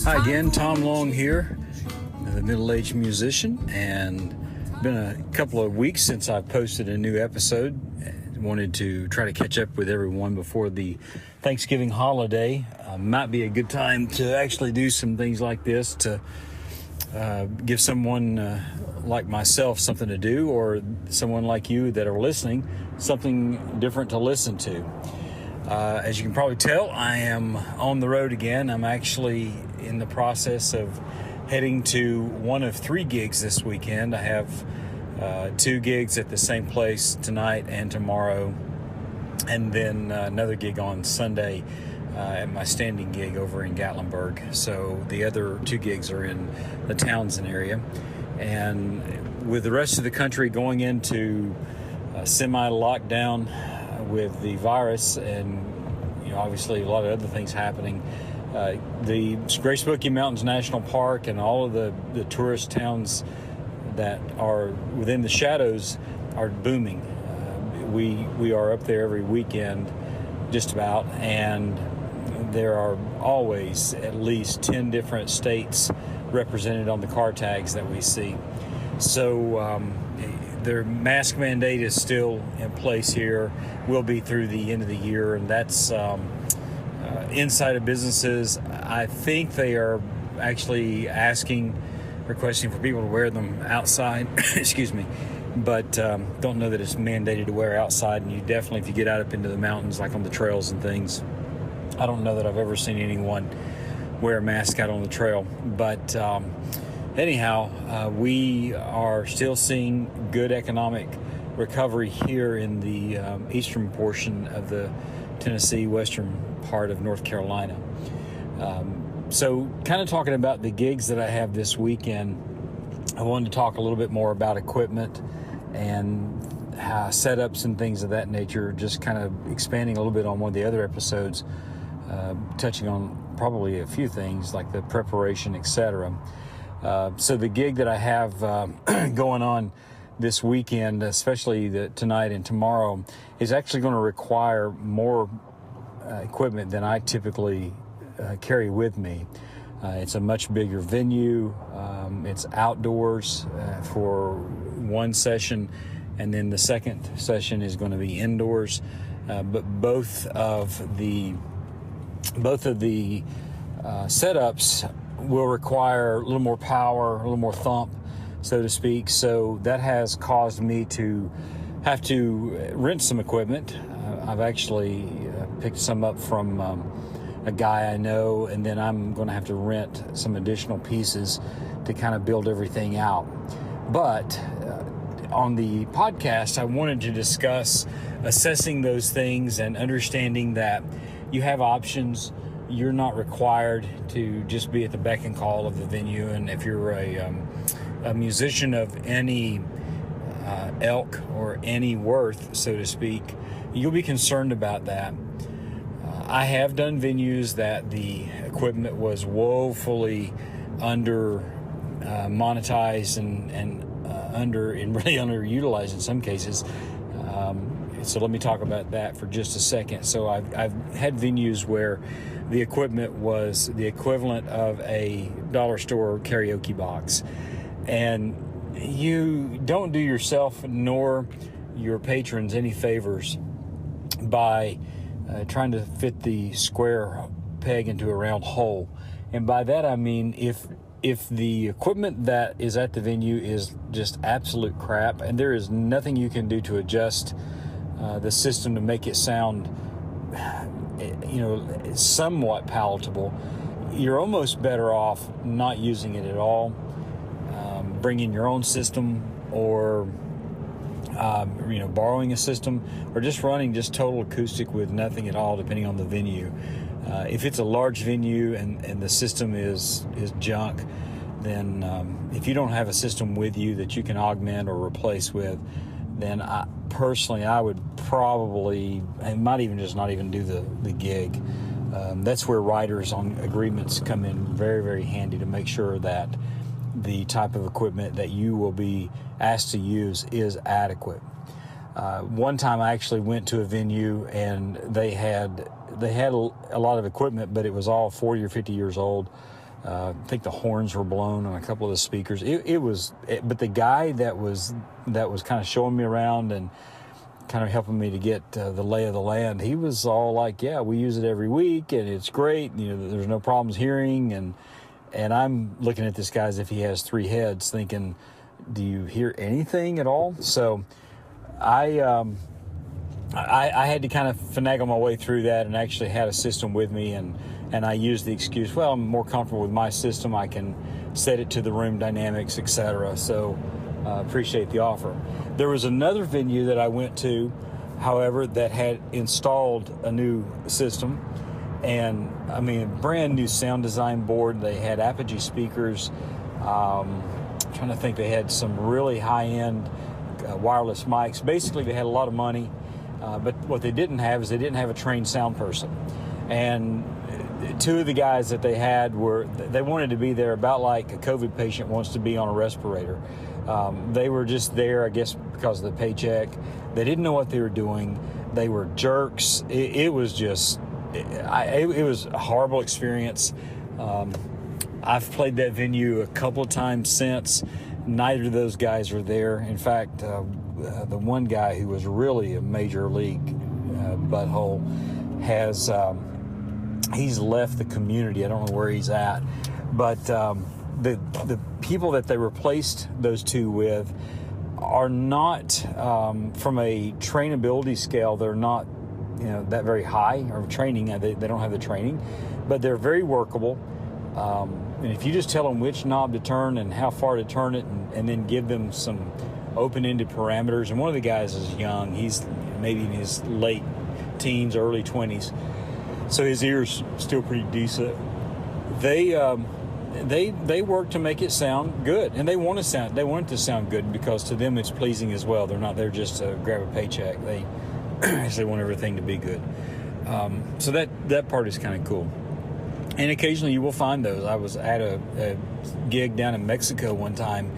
Hi again, Tom Long here, the middle-aged musician, and been a couple of weeks since I've posted a new episode. Wanted to try to catch up with everyone before the Thanksgiving holiday. Might be a good time to actually do some things like this to give someone like myself something to do, or someone like you that are listening something different to listen to. As you can probably tell, I am on the road again. I'm actually in the process of heading to one of 3 gigs this weekend. I have 2 gigs at the same place tonight and tomorrow, and then another gig on Sunday at my standing gig over in Gatlinburg. So the other 2 gigs are in the Townsend area. And with the rest of the country going into semi-lockdown with the virus, and obviously a lot of other things happening, the Great Smoky Mountains National Park and all of the tourist towns that are within the shadows are booming. We are up there every weekend just about, and there are always at least 10 different states represented on the car tags that we see. So their mask mandate is still in place here, will be through the end of the year, and that's inside of businesses. I think they are actually requesting for people to wear them outside, excuse me, but don't know that it's mandated to wear outside. And you definitely, if you get out up into the mountains, like on the trails and things, I don't know that I've ever seen anyone wear a mask out on the trail. But anyhow, we are still seeing good economic recovery here in the eastern portion of the Tennessee, western part of North Carolina. So kind of talking about the gigs that I have this weekend, I wanted to talk a little bit more about equipment and setups and things of that nature, just kind of expanding a little bit on one of the other episodes, touching on probably a few things like the preparation, etc. So the gig that I have going on this weekend, especially tonight and tomorrow, is actually going to require more equipment than I typically carry with me. It's a much bigger venue. It's outdoors for one session, and then the second session is going to be indoors. But both of the setups will require a little more power, a little more thump, so to speak. So that has caused me to have to rent some equipment. I've actually picked some up from a guy I know, and then I'm going to have to rent some additional pieces to kind of build everything out. But on the podcast, I wanted to discuss assessing those things and understanding that you have options. You're not required to just be at the beck and call of the venue. And if you're a musician of any ilk or any worth, so to speak, you'll be concerned about that. I have done venues that the equipment was woefully under monetized and really underutilized in some cases. So let me talk about that for just a second. So I've had venues where the equipment was the equivalent of a dollar store karaoke box, and you don't do yourself nor your patrons any favors by trying to fit the square peg into a round hole. And by that I mean if the equipment that is at the venue is just absolute crap, and there is nothing you can do to adjust the system to make it sound somewhat palatable, you're almost better off not using it at all. Bringing your own system, or borrowing a system, or just running just total acoustic with nothing at all, depending on the venue. If it's a large venue and the system is junk, then if you don't have a system with you that you can augment or replace with, then I would probably, and might even just not even do the gig. That's where writers on agreements come in very, very handy, to make sure that the type of equipment that you will be asked to use is adequate. One time I actually went to a venue, and they had a lot of equipment, but it was all 40 or 50 years old. I think the horns were blown on a couple of the speakers. But the guy that was kind of showing me around and kind of helping me to get the lay of the land, he was all like, yeah, we use it every week and it's great. There's no problems hearing. And I'm looking at this guy as if he has 3 heads, thinking, do you hear anything at all? So I had to kind of finagle my way through that, and actually had a system with me, and I used the excuse, well, I'm more comfortable with my system. I can set it to the room dynamics, etc. So appreciate the offer. There was another venue that I went to, however, that had installed a new system, and I mean, brand new sound design board. They had Apogee speakers. I'm trying to think, they had some really high-end wireless mics. Basically, they had a lot of money, but what they didn't have is they didn't have a trained sound person. And 2 of the guys that they had they wanted to be there about like a COVID patient wants to be on a respirator. They were just there, I guess, because of the paycheck. They didn't know what they were doing. They were jerks. It was a horrible experience. I've played that venue a couple of times since. Neither of those guys are there. In fact, the one guy who was really a major league butthole has he's left the community. I don't know where he's at, but the people that they replaced those 2 with are not from a trainability scale. They're not that very high, or training. They don't have the training, but they're very workable. And if you just tell them which knob to turn and how far to turn it, and then give them some open-ended parameters. And one of the guys is young. He's maybe in his late teens, early 20s. So his ear's still pretty decent. They work to make it sound good, and they want it to sound good, because to them it's pleasing as well. They're not there just to grab a paycheck. They actually want everything to be good. So that part is kind of cool. And occasionally you will find those. I was at a gig down in Mexico one time.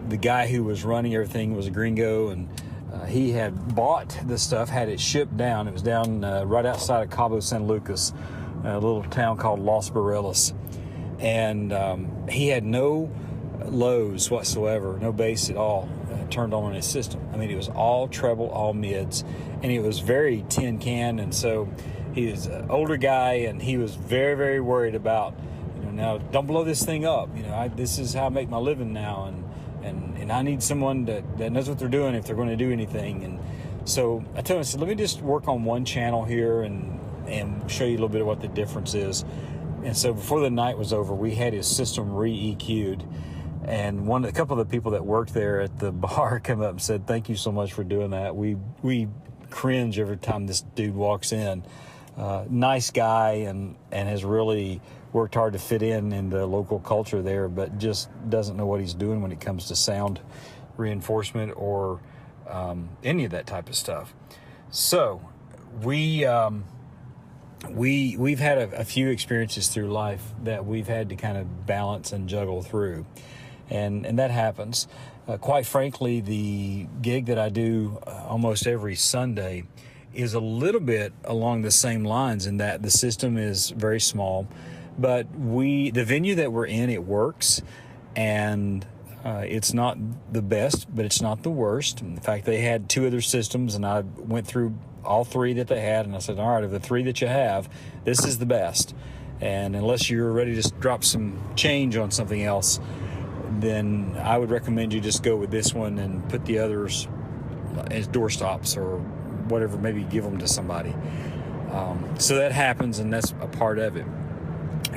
The guy who was running everything was a gringo, and he had bought the stuff, had it shipped down. It was down right outside of Cabo San Lucas, a little town called Los Barelas. And he had no lows whatsoever, no bass at all turned on in his system. I mean, it was all treble, all mids, and it was very tin can. And so he was an older guy, and he was very, very worried about, now don't blow this thing up. This is how I make my living now, and I need someone that knows what they're doing if they're going to do anything. And so I told him, I said, let me just work on one channel here and show you a little bit of what the difference is. And so before the night was over, we had his system re-EQ'd. And a couple of the people that worked there at the bar come up and said, thank you so much for doing that. We cringe every time this dude walks in. Nice guy, and has really worked hard to fit in the local culture there, but just doesn't know what he's doing when it comes to sound reinforcement or any of that type of stuff. So we've had a few experiences through life that we've had to kind of balance and juggle through, and that happens. Quite frankly, the gig that I do almost every Sunday is a little bit along the same lines, in that the system is very small, but the venue that we're in, it works, and it's not the best, but it's not the worst. In fact, they had 2 other systems, and I went through all 3 that they had, and I said, all right, of the 3 that you have, this is the best. And unless you're ready to drop some change on something else, then I would recommend you just go with this one and put the others as doorstops or whatever, maybe give them to somebody. So that happens, and that's a part of it.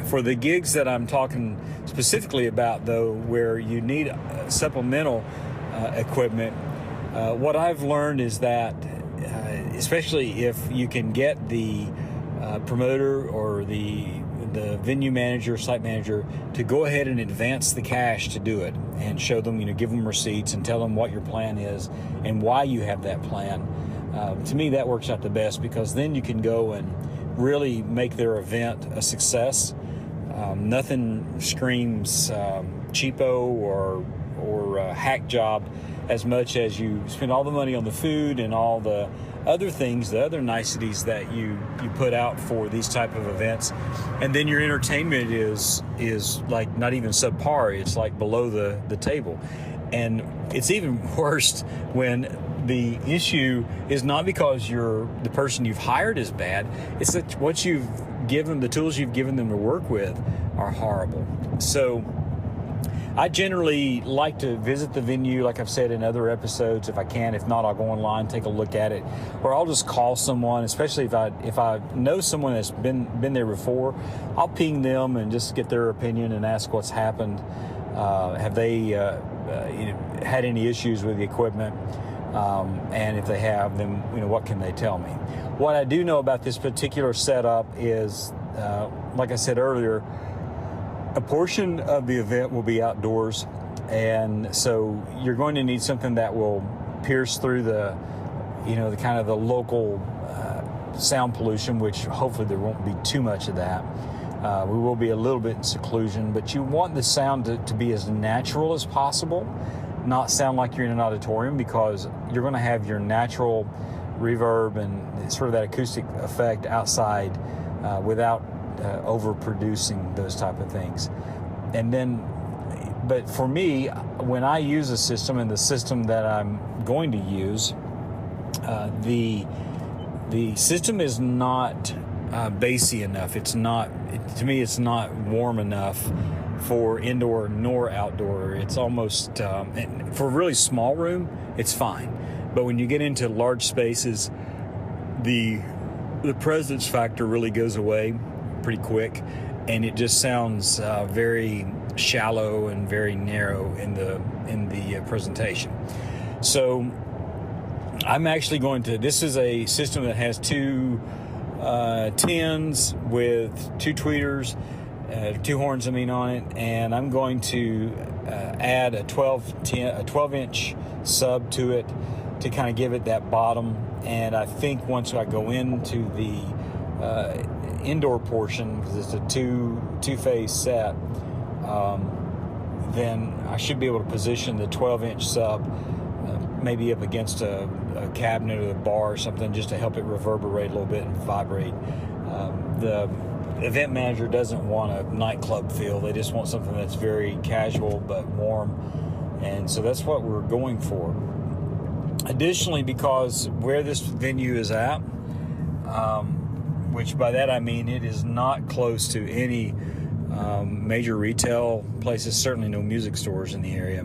For the gigs that I'm talking specifically about, though, where you need supplemental equipment, what I've learned is that, especially if you can get the promoter or the venue manager, site manager, to go ahead and advance the cash to do it, and show them, give them receipts and tell them what your plan is and why you have that plan. To me, that works out the best, because then you can go and really make their event a success. Nothing screams cheapo or hack job as much as you spend all the money on the food and all the other things, the other niceties that you put out for these type of events, and then your entertainment is like not even subpar. It's like below the table. And it's even worse when the issue is not because the person you've hired is bad. It's that what you've given, the tools you've given them to work with are horrible. So I generally like to visit the venue, like I've said in other episodes, if I can. If not, I'll go online, take a look at it, or I'll just call someone. Especially if I know someone that's been there before, I'll ping them and just get their opinion and ask what's happened. Have they had any issues with the equipment? And if they have, then what can they tell me? What I do know about this particular setup is, like I said earlier, a portion of the event will be outdoors, and so you're going to need something that will pierce through the kind of the local sound pollution, which hopefully there won't be too much of that. We will be a little bit in seclusion, but you want the sound to be as natural as possible, not sound like you're in an auditorium, because you're going to have your natural reverb and sort of that acoustic effect outside without overproducing those type of things. And then, but for me, when I use a system, and the system that I'm going to use, the system is not bassy enough. It's not, to me, it's not warm enough for indoor nor outdoor. It's almost, for a really small room, it's fine. But when you get into large spaces, the presence factor really goes away pretty quick, and it just sounds very shallow and very narrow in the presentation. So I'm actually this is a system that has two tins with two tweeters, two horns on it, and I'm going to add a 12-inch sub to it to kind of give it that bottom. And I think once I go into the indoor portion, because it's a two-phase set, then I should be able to position the 12-inch sub maybe up against a cabinet or a bar or something, just to help it reverberate a little bit and vibrate. The event manager doesn't want a nightclub feel. They just want something that's very casual but warm, and so that's what we're going for. Additionally, because where this venue is at, which by that I mean it is not close to any major retail places, certainly no music stores in the area,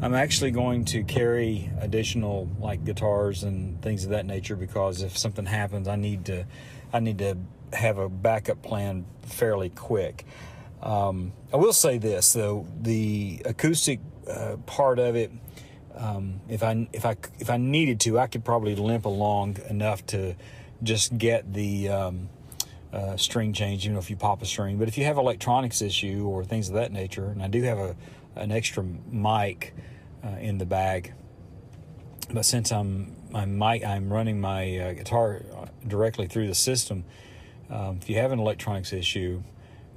I'm actually going to carry additional like guitars and things of that nature, because if something happens, I need to have a backup plan fairly quick. I will say this though, the acoustic part of it, if I needed to, I could probably limp along enough to just get the string change, if you pop a string. But if you have electronics issue or things of that nature, and I do have an extra mic in the bag, but since I'm running my guitar directly through the system, if you have an electronics issue,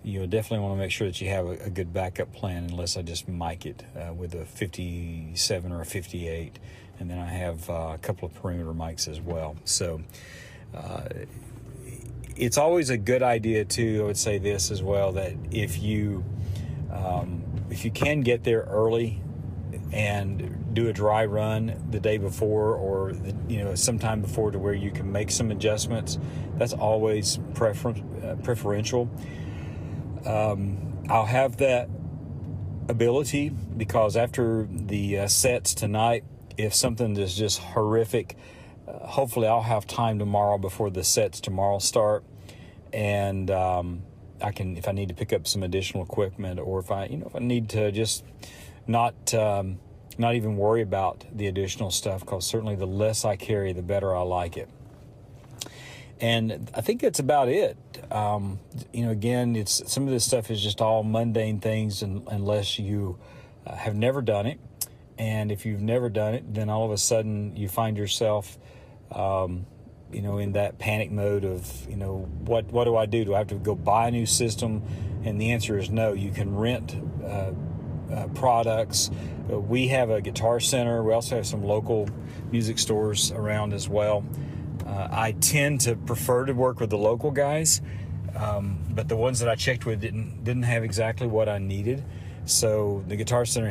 you definitely want to make sure that you have a good backup plan, unless I just mic it with a 57 or a 58, and then I have a couple of perimeter mics as well. So it's always a good idea too, I would say this as well, that if you can get there early and do a dry run the day before, or sometime before, to where you can make some adjustments, that's always preferential. I'll have that ability, because after the sets tonight, if something is just horrific, hopefully I'll have time tomorrow before the sets tomorrow start, and I can, if I need to pick up some additional equipment, or if I need to just not even worry about the additional stuff, because certainly the less I carry, the better I like it. And I think that's about it. Again, it's some of this stuff is just all mundane things, unless you have never done it. And if you've never done it, then all of a sudden you find yourself, in that panic mode of, what do I do? Do I have to go buy a new system? And the answer is no. You can rent products. We have a Guitar Center. We also have some local music stores around as well. I tend to prefer to work with the local guys, but the ones that I checked with didn't have exactly what I needed. So the Guitar Center